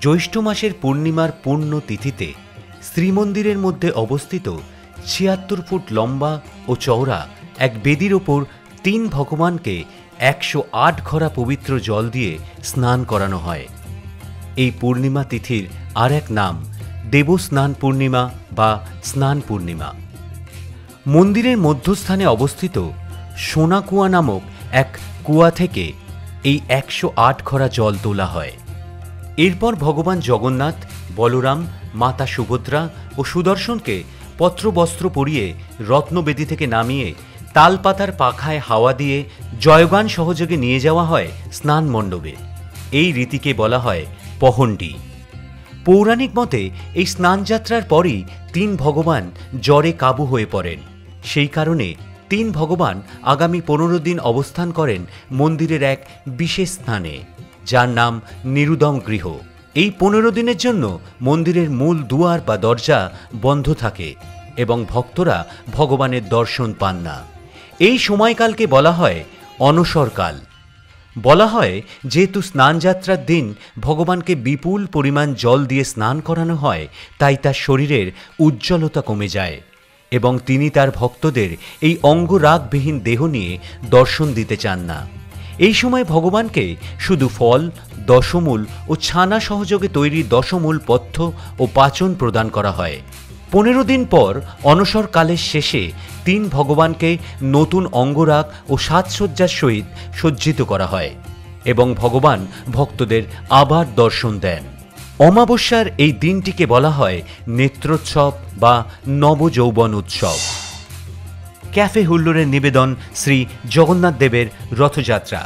জ্যৈষ্ঠ মাসের পূর্ণিমার পূর্ণ তিথিতে শ্রীমন্দিরের মধ্যে অবস্থিত ৭৬ ফুট লম্বা ও চওড়া এক বেদির ওপর ৩ ভগবানকে ১০৮ ঘড়া পবিত্র জল দিয়ে স্নান করানো হয়। এই পূর্ণিমা তিথির আর এক নাম দেবস্নান পূর্ণিমা বা স্নান পূর্ণিমা। মন্দিরের মধ্যস্থানে অবস্থিত সোনা কুয়া নামক এক কুয়া থেকে এই ১০৮ ঘড়া জল তোলা হয়। এরপর ভগবান জগন্নাথ, বলরাম, মাতা সুভদ্রা ও সুদর্শনকে পত্রবস্ত্র পরিয়ে রত্নবেদী থেকে নামিয়ে তালপাতার পাখায় হাওয়া দিয়ে জয়গান সহযোগে নিয়ে যাওয়া হয় স্নান মণ্ডপে। এই রীতিকে বলা হয় পহণ্ডি। পৌরাণিক মতে এই স্নানযাত্রার পরই ৩ ভগবান জ্বরে কাবু হয়ে পড়েন। সেই কারণে ৩ ভগবান আগামী ১৫ দিন অবস্থান করেন মন্দিরের এক বিশেষ স্থানে, যার নাম নিরুদম গৃহ। এই ১৫ দিনের জন্য মন্দিরের মূল দুয়ার বা দরজা বন্ধ থাকে এবং ভক্তরা ভগবানের দর্শন পান না। এই সময়কালকে বলা হয় অনসরকাল। বলা হয় যেহেতু স্নানযাত্রার দিন ভগবানকে বিপুল পরিমাণ জল দিয়ে স্নান করানো হয়, তাই তার শরীরের উজ্জ্বলতা কমে যায় এবং তিনি তার ভক্তদের এই অঙ্গরাগবিহীন দেহ নিয়ে দর্শন দিতে চান না। এই সময় ভগবানকে শুধু ফল, দশমূল ও ছানা সহযোগে তৈরি দশমূল পথ্য ও পাচন প্রদান করা হয়। ১৫ দিন পর অনসরকালের শেষে ৩ ভগবানকে নতুন অঙ্গরাগ ও সাজসজ্জার সহিত সজ্জিত করা হয় এবং ভগবান ভক্তদের আবার দর্শন দেন। অমাবস্যার এই দিনটিকে বলা হয় নেত্রোৎসব বা নবযৌবন উৎসব। ক্যাফে হুল্লোড়ের নিবেদন শ্রী জগন্নাথ দেবের রথযাত্রা।